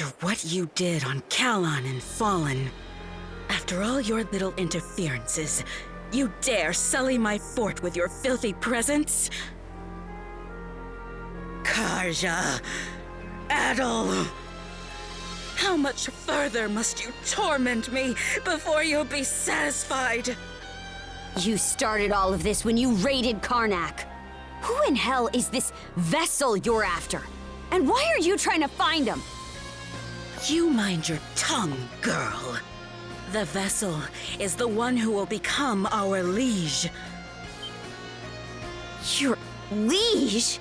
After what you did on Clement and Fallen, after all your little interferences, you dare sully my fort with your filthy presence? Karja, Adel, how much further must you torment me before you'll be satisfied? You started all of this when you raided Karnak. Who in hell is this vessel you're after? And why are you trying to find him? You mind your tongue, girl. The vessel is the one who will become our liege. Your liege?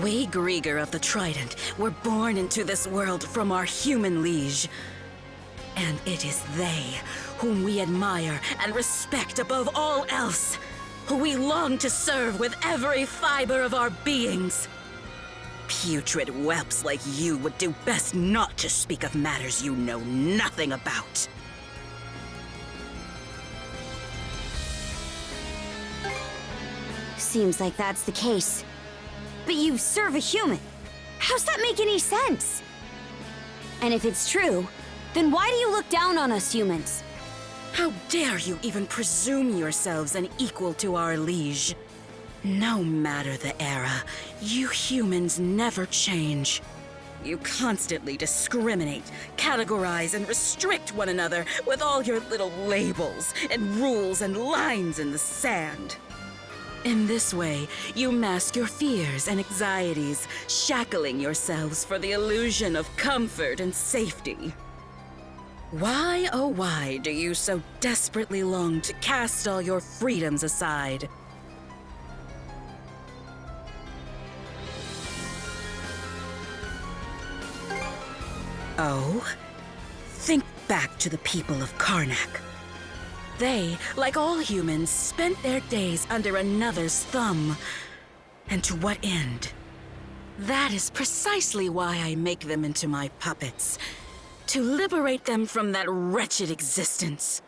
We Grieger of the Trident were born into this world from our human liege. And it is they whom we admire and respect above all else, who we long to serve with every fiber of our beings. Putrid whelps like you would do best not to speak of matters you know nothing about. Seems like that's the case. But you serve a human. How's that make any sense? And if it's true, then why do you look down on us humans? How dare you even presume yourselves an equal to our liege? No matter the era, you humans never change. You constantly discriminate, categorize, and restrict one another with all your little labels and rules and lines in the sand. In this way, you mask your fears and anxieties, shackling yourselves for the illusion of comfort and safety. Why, oh why, do you so desperately long to cast all your freedoms aside? Oh? Think back to the people of Karnak. They, like all humans, spent their days under another's thumb. And to what end? That is precisely why I make them into my puppets. To liberate them from that wretched existence.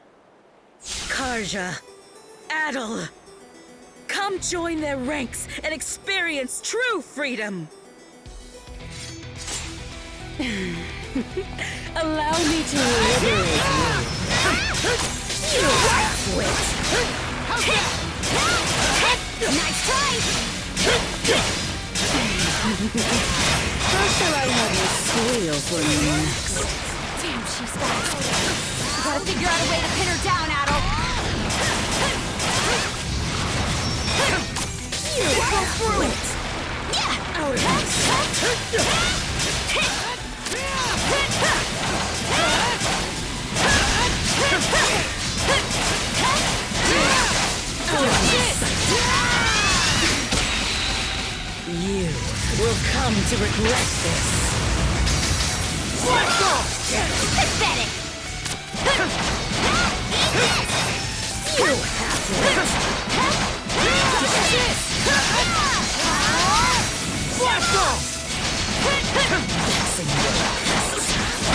Karja, Adel, come join their ranks and experience true freedom. Allow me to liberate you. You half-wit! Nice try! How shall I have you squeal for me next? Damn, she's fast. We gotta figure out a way to pin her down, Adel. You half-wit! Yeah! Out of this! You will come to regret this. Pathetic! You half-wit!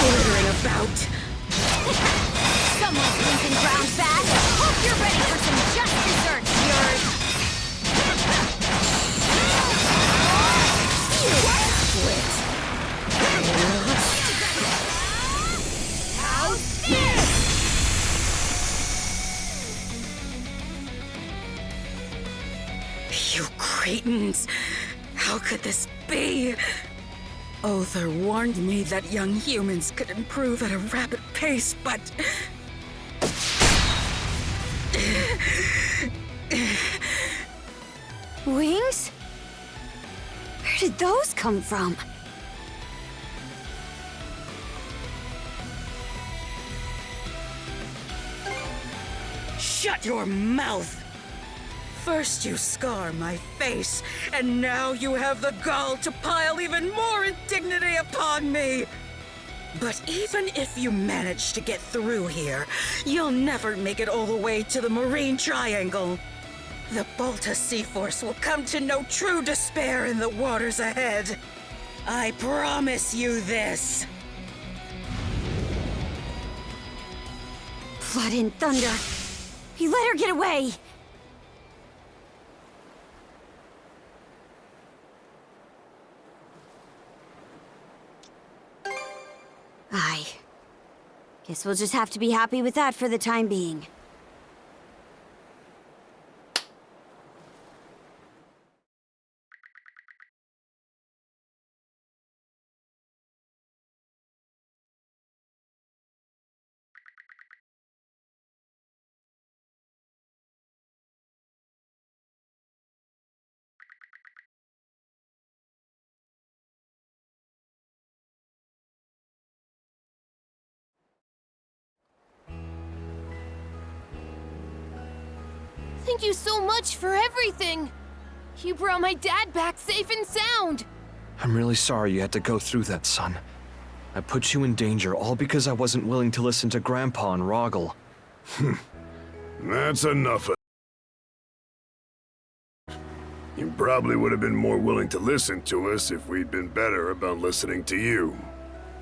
Glittering about. Someone's losing ground fast. Hope you're ready for some just desserts, yours. You half-wit! How's this? You cretins! How could this be? Other warned me that young humans could improve at a rapid pace, but... Wings? Where did those come from? Shut your mouth! First you scar my face, and now you have the gall to pile even more indignity upon me! But even if you manage to get through here, you'll never make it all the way to the Marine Triangle. The Bolta Sea Force will come to know true despair in the waters ahead. I promise you this. Blood and thunder. You let her get away. Guess we'll just have to be happy with that for the time being. Thank you so much for everything! You brought my dad back safe and sound! I'm really sorry you had to go through that, son. I put you in danger all because I wasn't willing to listen to Grandpa and Rogel. That's enough of it. You probably would have been more willing to listen to us if we'd been better about listening to you.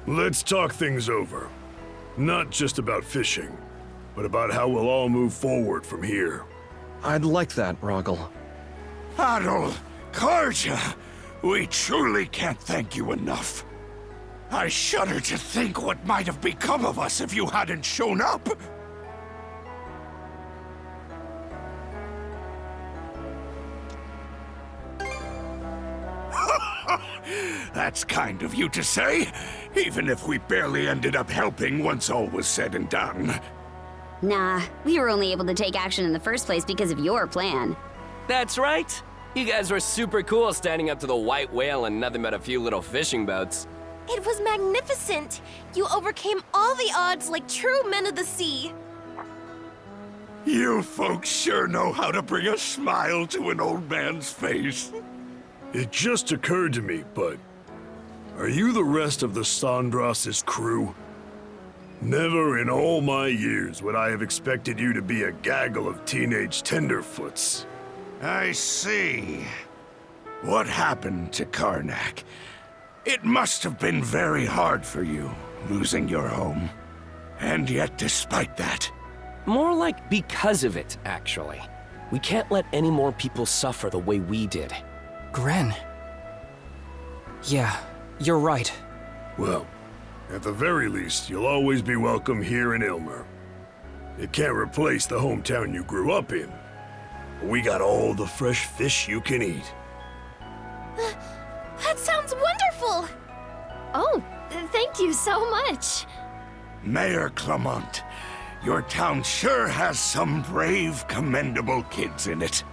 Let's talk things over. Not just about fishing, but about how we'll all move forward from here. I'd like that, Rogel. Adol, Karja, we truly can't thank you enough. I shudder to think what might have become of us if you hadn't shown up. That's kind of you to say, even if we barely ended up helping once all was said and done. Nah, we were only able to take action in the first place because of your plan. That's right. You guys were super cool standing up to the white whale and nothing but a few little fishing boats. It was magnificent! You overcame all the odds like true men of the sea! You folks sure know how to bring a smile to an old man's face. It just occurred to me, but are you the rest of the Sandras's crew? Never in all my years would I have expected you to be a gaggle of teenage tenderfoots. I see. What happened to Karnak? It must have been very hard for you, losing your home. And yet, despite that... More like because of it, actually. We can't let any more people suffer the way we did. Gren. Yeah, you're right. Well, at the very least, you'll always be welcome here in Ilmer. It can't replace the hometown you grew up in. But we got all the fresh fish you can eat. That sounds wonderful! Oh, thank you so much. Mayor Clement, your town sure has some brave, commendable kids in it.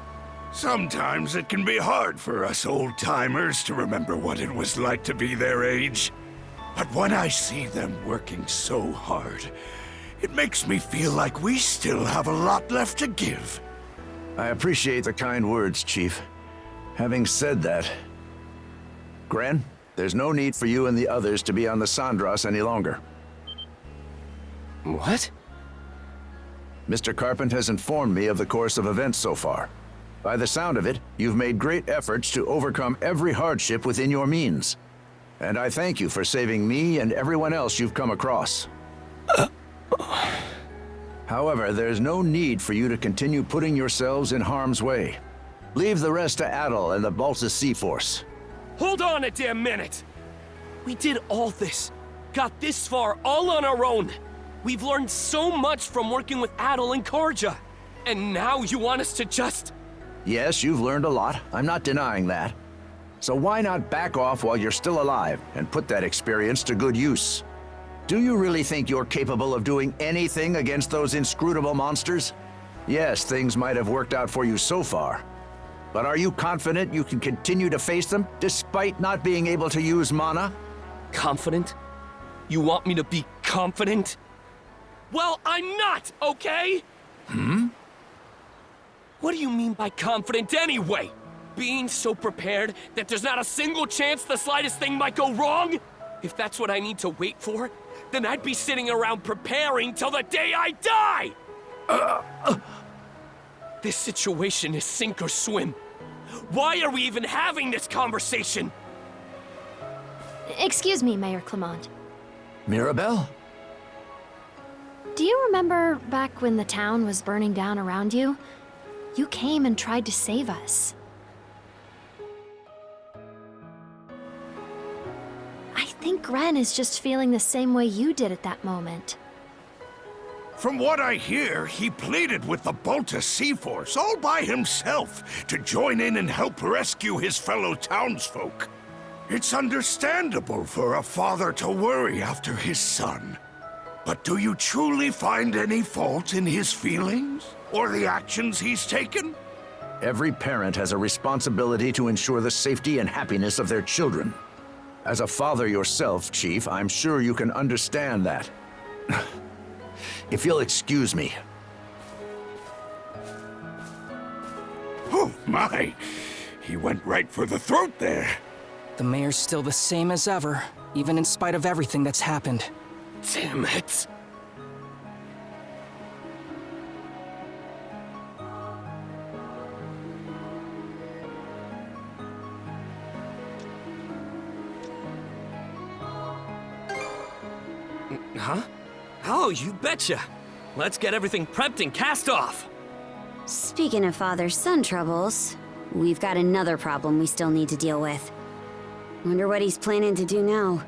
Sometimes it can be hard for us old-timers to remember what it was like to be their age. But when I see them working so hard, it makes me feel like we still have a lot left to give. I appreciate the kind words, Chief. Having said that, Gren, there's no need for you and the others to be on the Sandras any longer. What? Mr. Carpent has informed me of the course of events so far. By the sound of it, you've made great efforts to overcome every hardship within your means. And I thank you for saving me and everyone else you've come across. However, there's no need for you to continue putting yourselves in harm's way. Leave the rest to Adol and the Baltus Sea Force. Hold on a damn minute! We did all this, got this far all on our own. We've learned so much from working with Adol and Karja. And now you want us to just... Yes, you've learned a lot. I'm not denying that. So why not back off while you're still alive and put that experience to good use? Do you really think you're capable of doing anything against those inscrutable monsters? Yes, things might have worked out for you so far. But are you confident you can continue to face them despite not being able to use mana? Confident? You want me to be confident? Well, I'm not, okay? What do you mean by confident anyway? Being so prepared that there's not a single chance the slightest thing might go wrong? If that's what I need to wait for, then I'd be sitting around preparing till the day I die! This situation is sink or swim. Why are we even having this conversation? Excuse me, Mayor Clement. Mirabelle? Do you remember back when the town was burning down around you? You came and tried to save us. I think Gren is just feeling the same way you did at that moment. From what I hear, he pleaded with the Bolta Sea Force all by himself to join in and help rescue his fellow townsfolk. It's understandable for a father to worry after his son. But do you truly find any fault in his feelings? Or the actions he's taken? Every parent has a responsibility to ensure the safety and happiness of their children. As a father yourself, Chief, I'm sure you can understand that. If you'll excuse me. Oh my! He went right for the throat there. The mayor's still the same as ever, even in spite of everything that's happened. Damn it. Huh? Oh, you betcha. Let's get everything prepped and cast off. Speaking of father-son troubles, we've got another problem we still need to deal with. Wonder what he's planning to do now.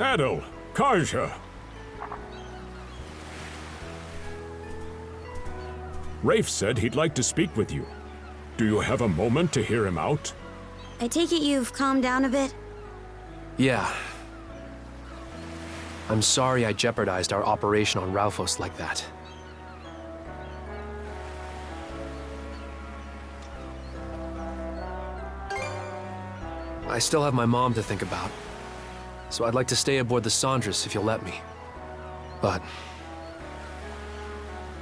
Adel, Karja. Rafe said he'd like to speak with you. Do you have a moment to hear him out? I take it you've calmed down a bit? Yeah. I'm sorry I jeopardized our operation on Ralphos like that. I still have my mom to think about, so I'd like to stay aboard the Sandras if you'll let me. But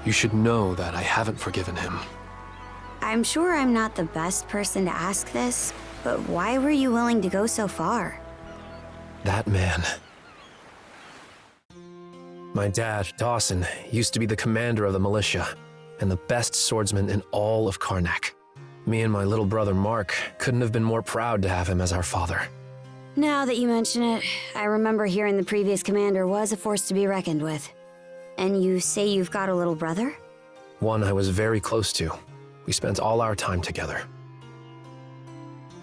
you should know that I haven't forgiven him. I'm sure I'm not the best person to ask this, but why were you willing to go so far? That man. My dad, Dawson, used to be the commander of the militia, and the best swordsman in all of Karnak. Me and my little brother Mark couldn't have been more proud to have him as our father. Now that you mention it, I remember hearing the previous commander was a force to be reckoned with. And you say you've got a little brother? One I was very close to. We spent all our time together.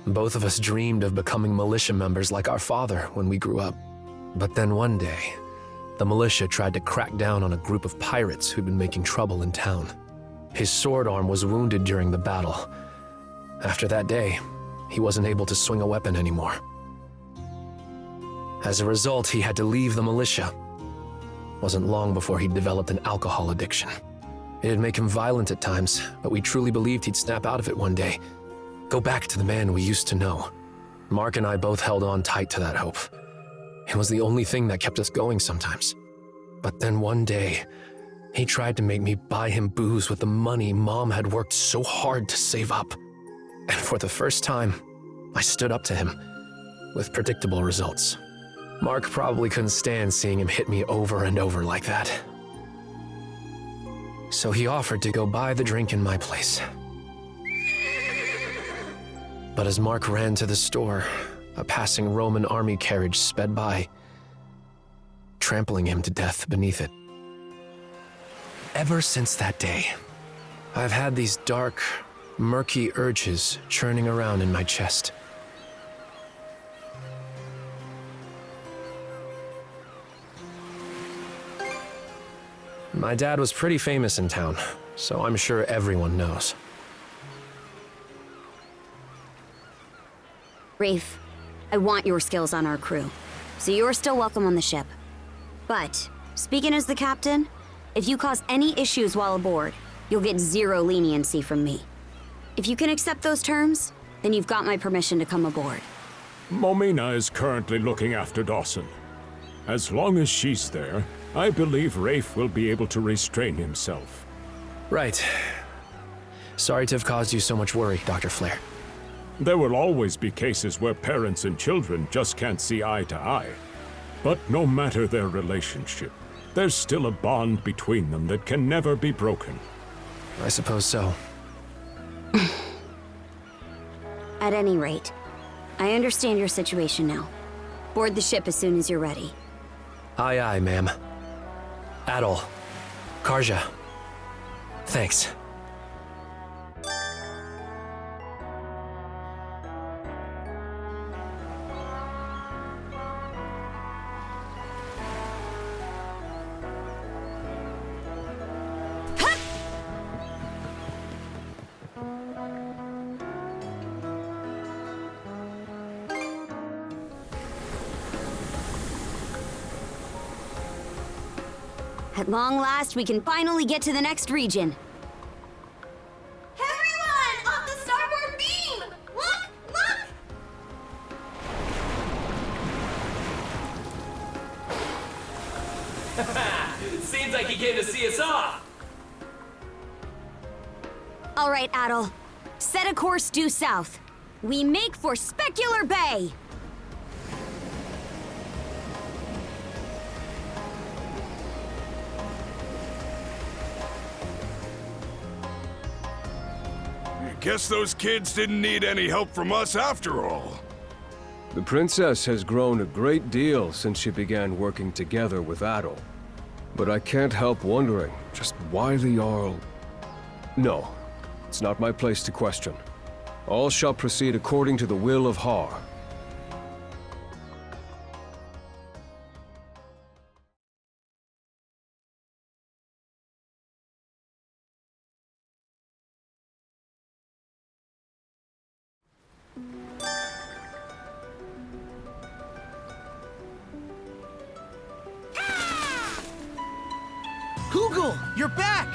Both of us dreamed of becoming militia members like our father when we grew up. But then one day, the militia tried to crack down on a group of pirates who'd been making trouble in town. His sword arm was wounded during the battle. After that day, he wasn't able to swing a weapon anymore. As a result, he had to leave the militia. Wasn't long before he'd developed an alcohol addiction. It'd make him violent at times, but we truly believed he'd snap out of it one day. Go back to the man we used to know. Mark and I both held on tight to that hope. It was the only thing that kept us going sometimes. But then one day, he tried to make me buy him booze with the money Mom had worked so hard to save up. And for the first time, I stood up to him, with predictable results. Mark probably couldn't stand seeing him hit me over and over like that. So he offered to go buy the drink in my place. But as Mark ran to the store, a passing Roman army carriage sped by, trampling him to death beneath it. Ever since that day, I've had these dark, murky urges churning around in my chest. My dad was pretty famous in town, so I'm sure everyone knows. Rafe, I want your skills on our crew, so you're still welcome on the ship. But, speaking as the captain, if you cause any issues while aboard, you'll get zero leniency from me. If you can accept those terms, then you've got my permission to come aboard. Momina is currently looking after Dawson. As long as she's there, I believe Rafe will be able to restrain himself. Right. Sorry to have caused you so much worry, Dr. Flare. There will always be cases where parents and children just can't see eye to eye. But no matter their relationship, there's still a bond between them that can never be broken. I suppose so. At any rate, I understand your situation now. Board the ship as soon as you're ready. Aye, aye, ma'am. Adol. Karja. Thanks. At long last, we can finally get to the next region. Everyone! Off the starboard beam! Look! It seems like he came to see us off. All right, Adol. Set a course due south. We make for Specular Bay! Guess those kids didn't need any help from us after all. The princess has grown a great deal since she began working together with Adol. But I can't help wondering just why the Jarl... No, it's not my place to question. All shall proceed according to the will of Har. Google, you're back!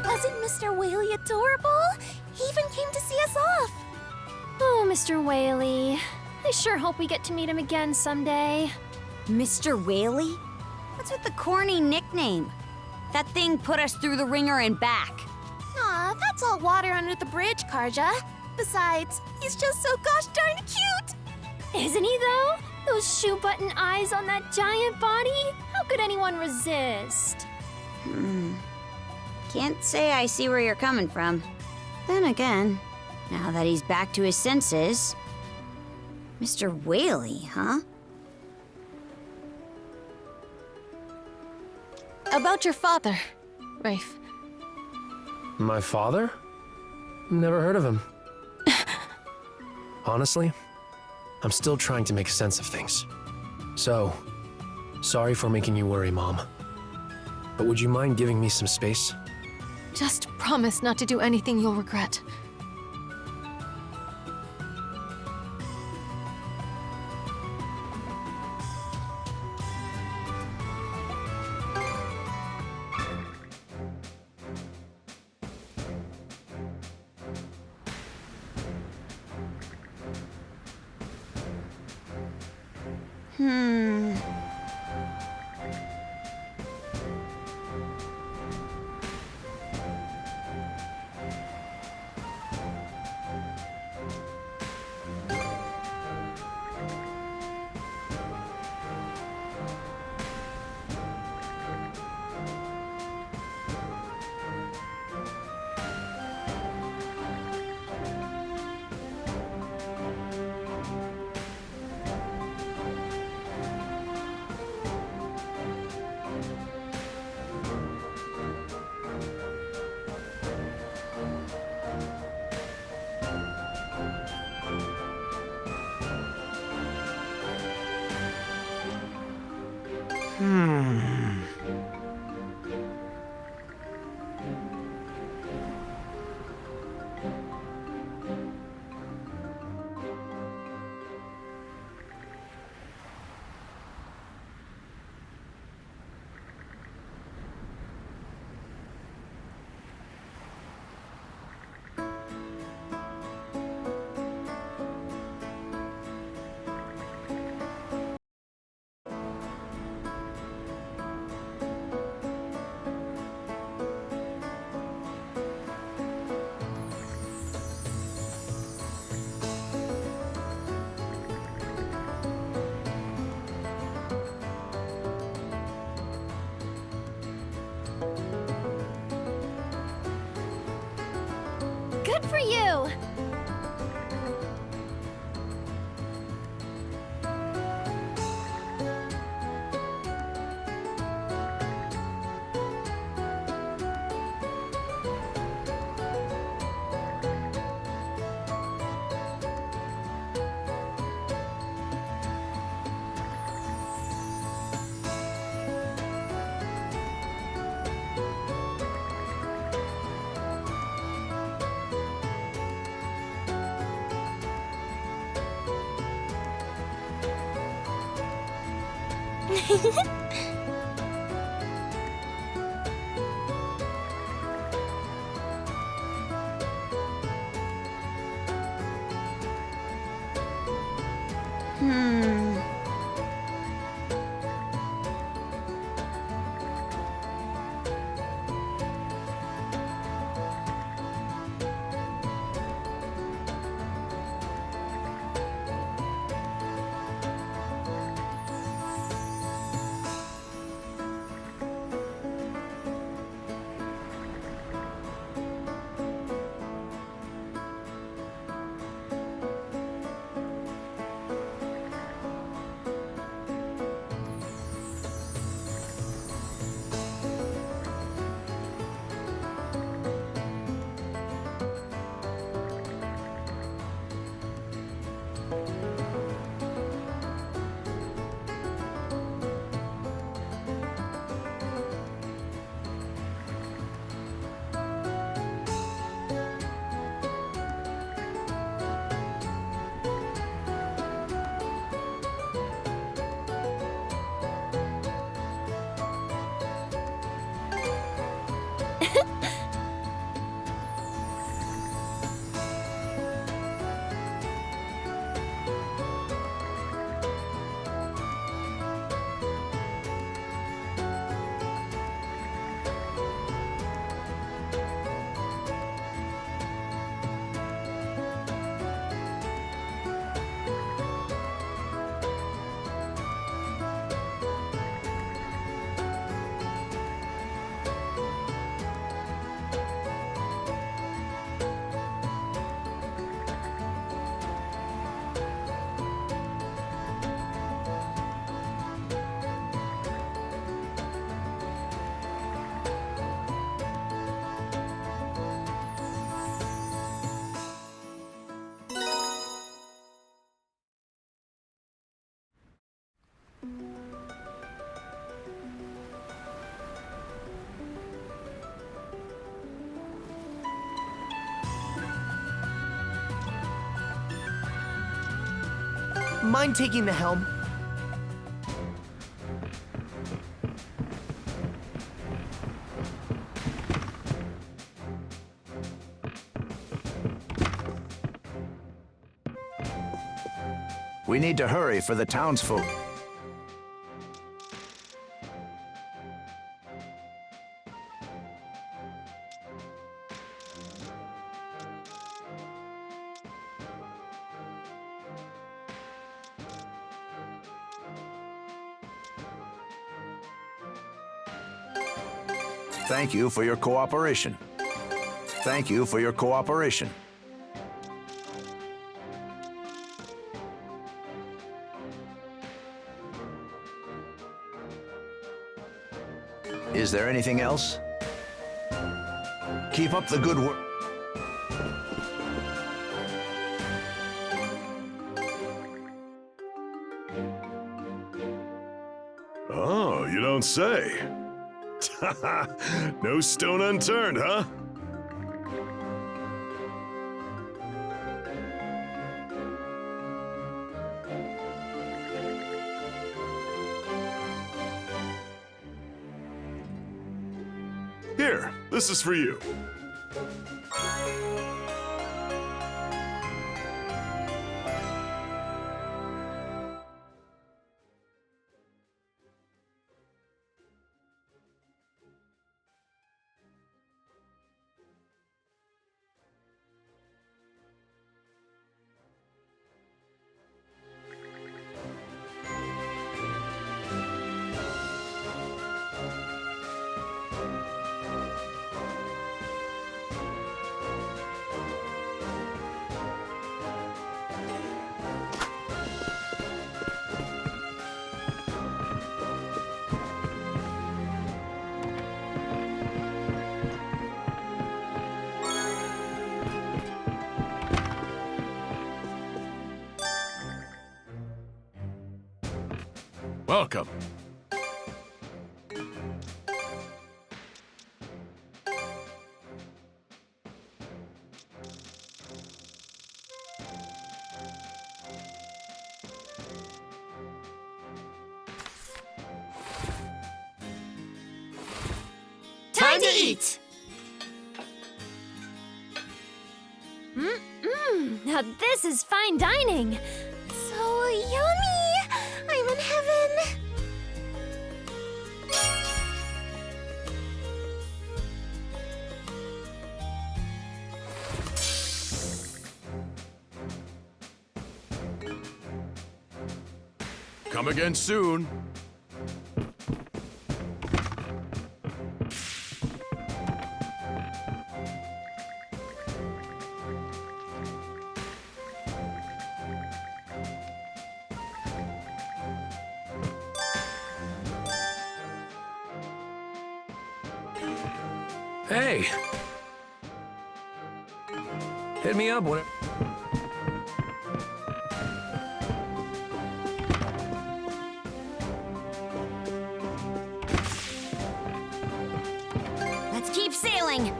Wasn't Mr. Whaley adorable? He even came to see us off. Oh, Mr. Whaley. I sure hope we get to meet him again someday. Mr. Whaley? What's with the corny nickname? That thing put us through the ringer and back. Aw, that's all water under the bridge, Karja. Besides, he's just so gosh darn cute! Isn't he, though? Those shoe-button eyes on that giant body? How could anyone resist? Can't say I see where you're coming from. Then again, now that he's back to his senses... Mr. Whaley, huh? About your father, Rafe. My father? Never heard of him. Honestly, I'm still trying to make sense of things. So, sorry for making you worry, Mom. But would you mind giving me some space? Just promise not to do anything you'll regret. you! Mind taking the helm? We need to hurry for the townsfolk. Thank you for your cooperation. Thank you for your cooperation. Is there anything else? Keep up the good work. Oh, you don't say. No stone unturned, huh? Here, this is for you. Welcome. Time to eat! Now this is fine dining. So yummy! I'm in heaven! Come again soon. Hey! Hit me up when... Let's keep sailing!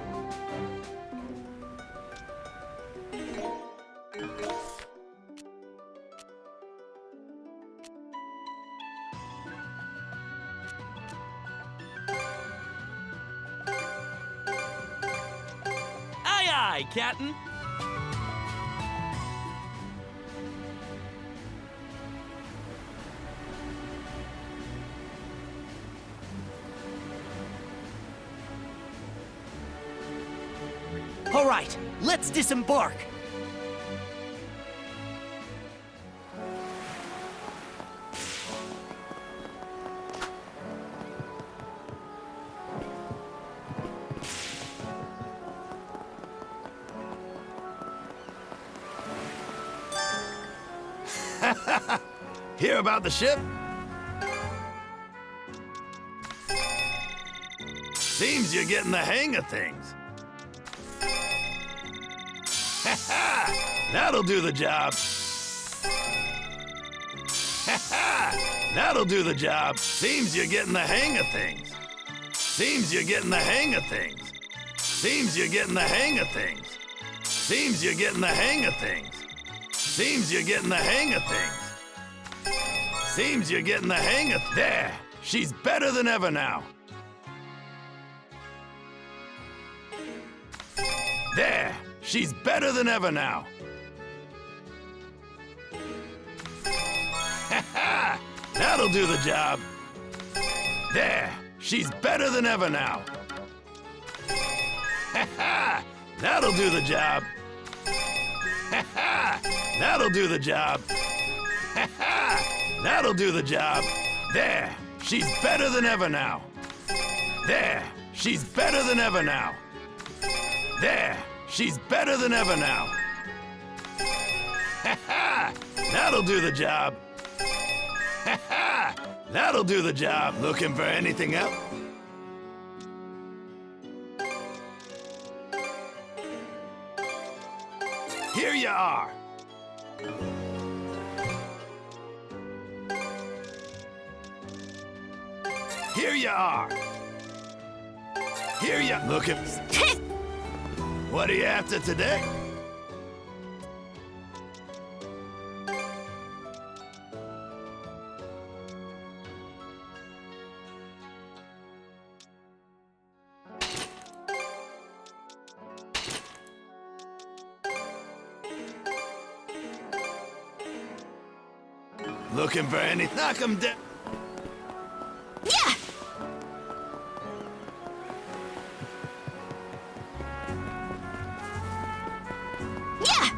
Aye, aye, Captain. All right, let's disembark. Hear about the ship? Seems you're getting the hang of things. That'll do the job. That'll do the job. Seems you're getting the hang of things. Seems you're getting the hang of things. Seems you're getting the hang of things. Seems you're getting the hang of things. Seems you're getting the hang of things. Seems you're getting the hang of... There! She's better than ever now. There! She's better than ever now. That'll do the job. There! She's better than ever now. That'll do the job. That'll do the job. That'll do the job. There! She's better than ever now. There! She's better than ever now. There! She's better than ever now. That'll do the job. That'll do the job. Looking for anything else? Here you are. Here you are. Here you looking. What are you after today? Looking for any... Knock 'em down. Yeah! Yeah!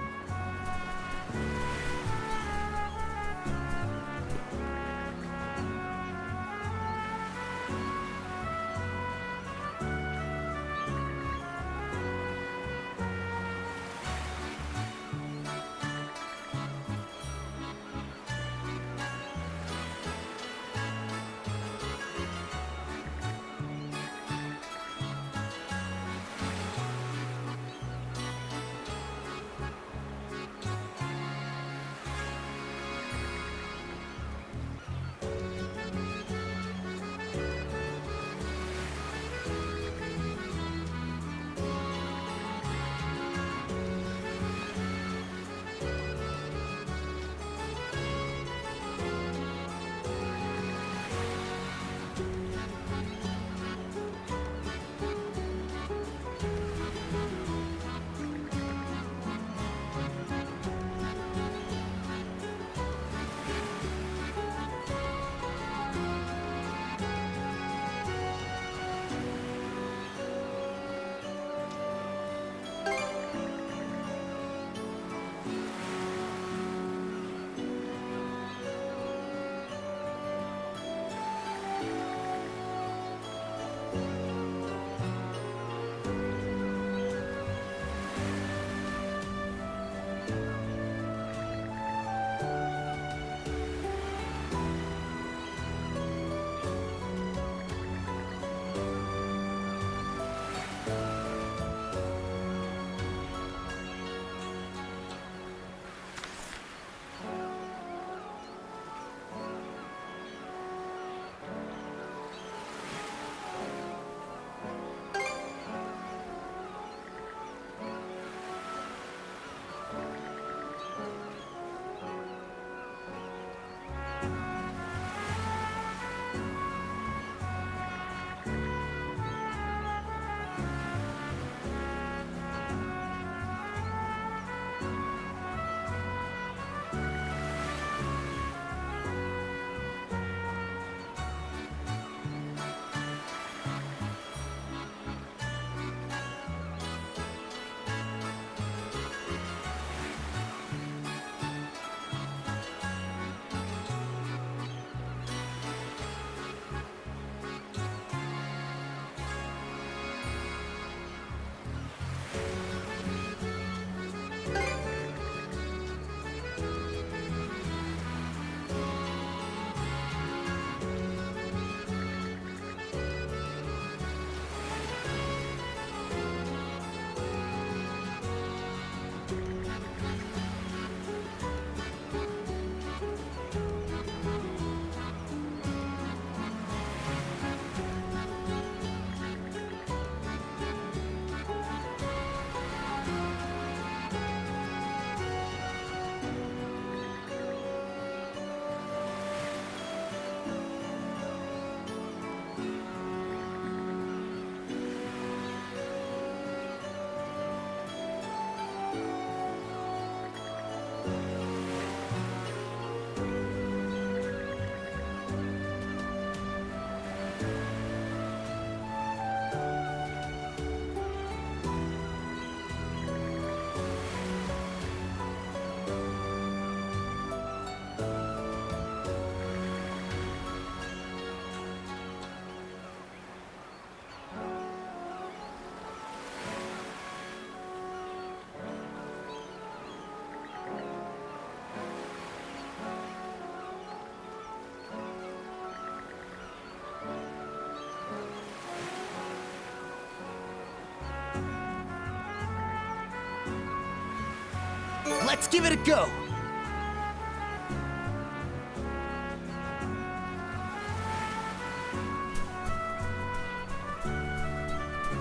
Let's give it a go!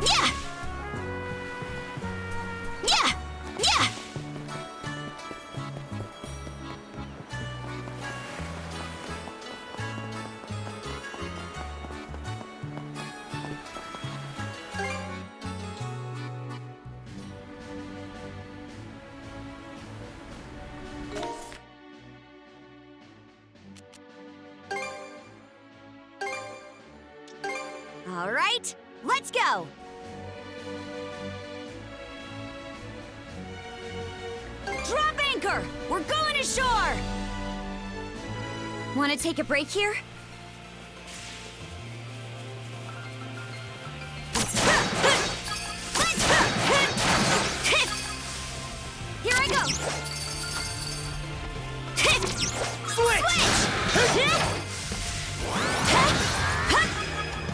Yeah! Yeah! Yeah! All right, let's go! Drop anchor! We're going ashore! Want to take a break here? Here I go!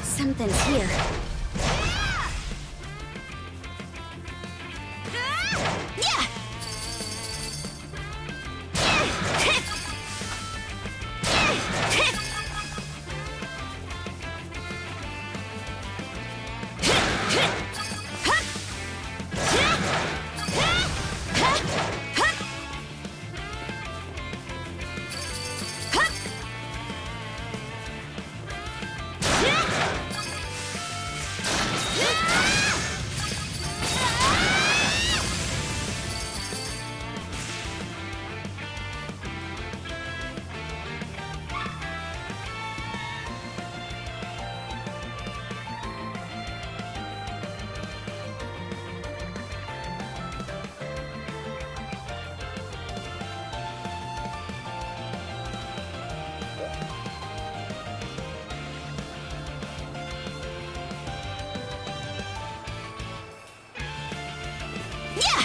Something's here. Yeah!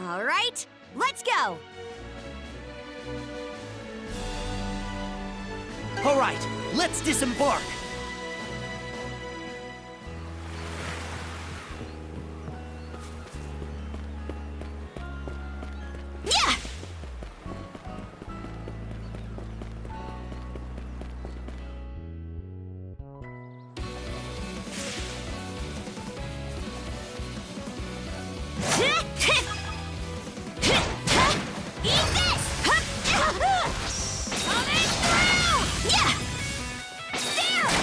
All right, let's go! All right, let's disembark! Yeah! Coming through! Yeah! There!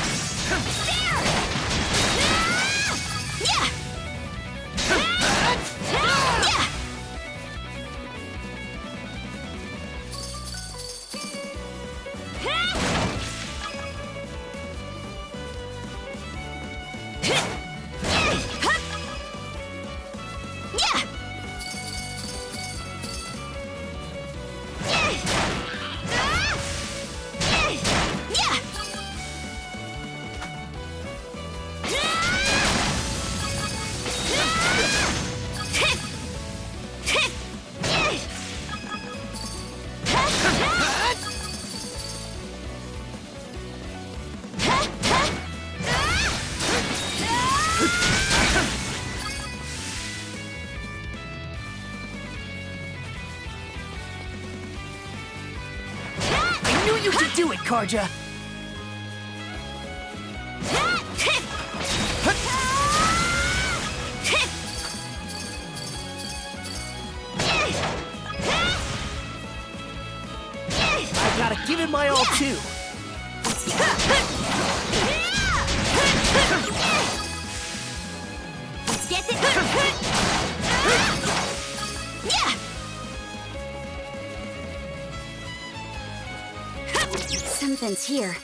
You can do it, Karja! I gotta give it my all, too. Get it? Yeah! Something's here.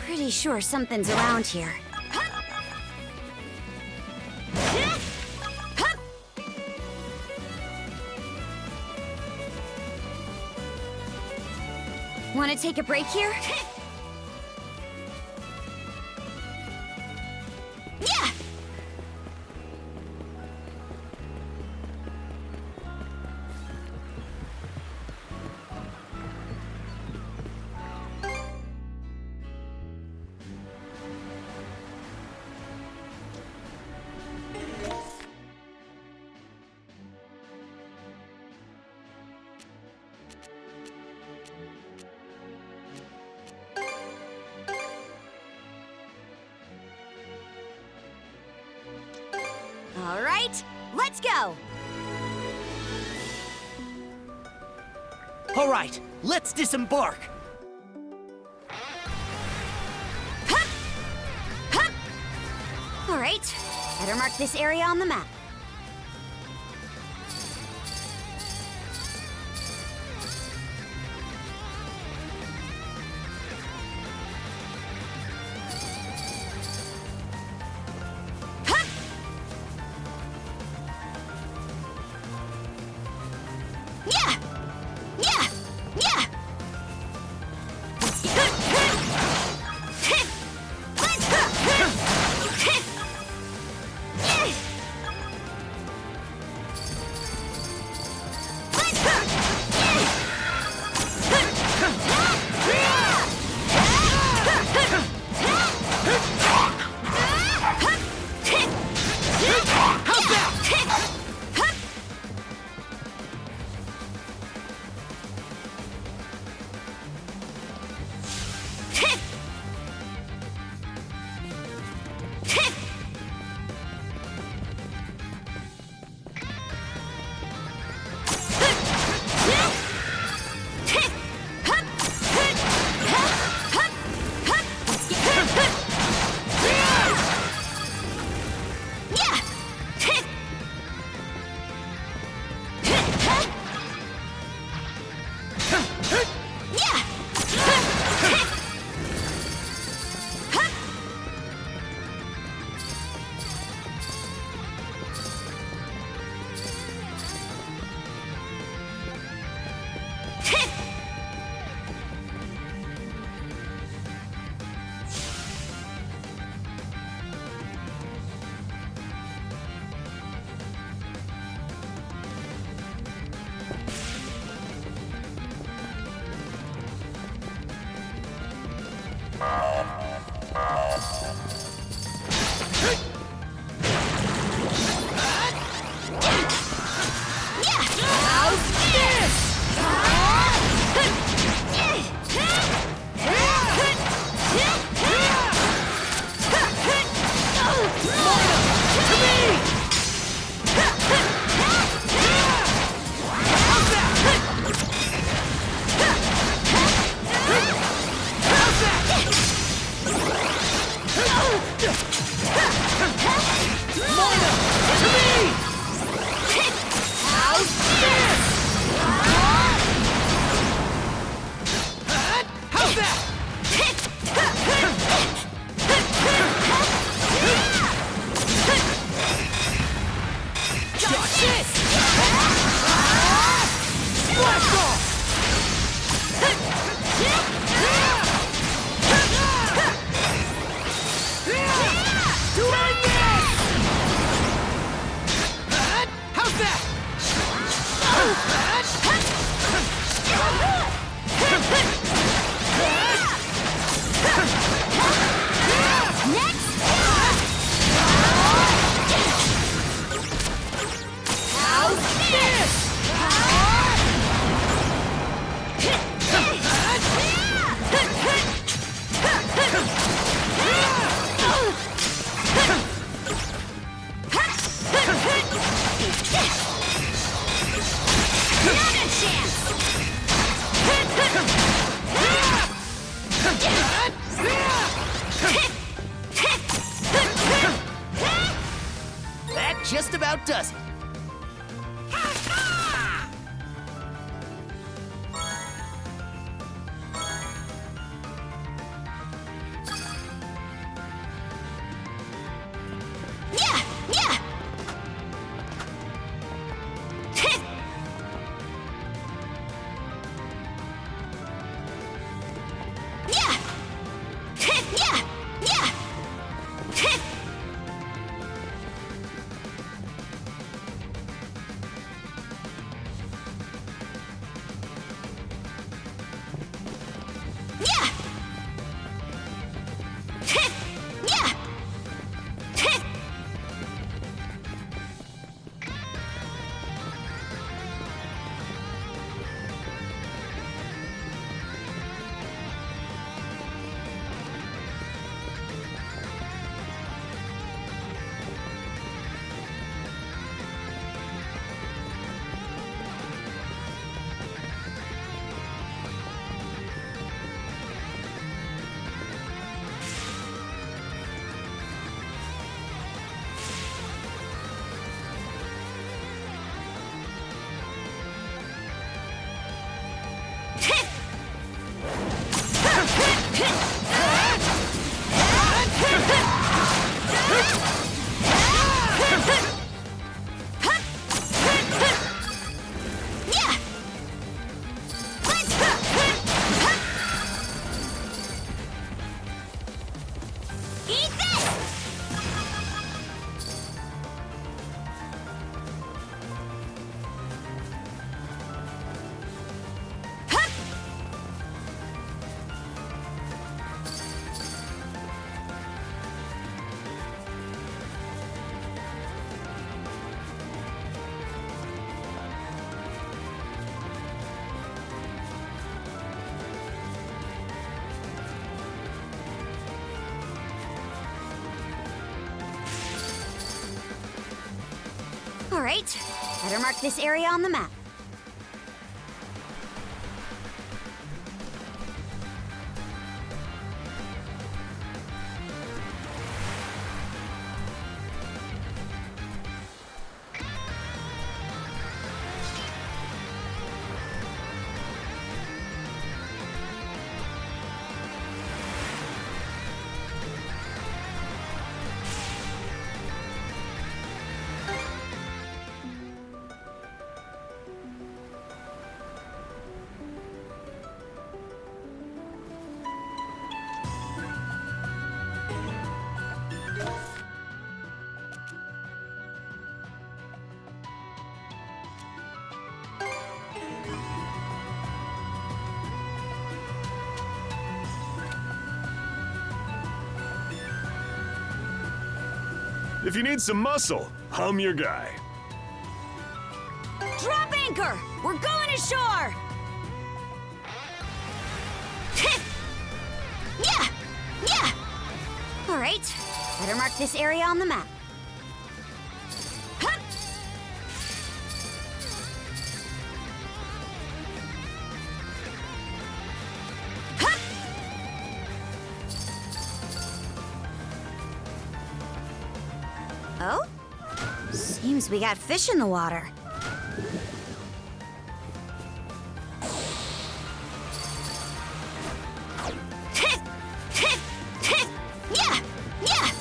Pretty sure something's around here. Want to take a break here? Yeah! All right, let's go! All right, let's disembark. All right, better mark this area on the map. just about does it. All right, better mark this area on the map. If you need some muscle, I'm your guy. Drop anchor! We're going ashore! Yeah! Yeah! All right, better mark this area on the map. Oh? Seems we got fish in the water. Yeah! Yeah!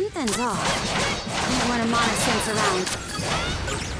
Something's off. I don't want to sense around.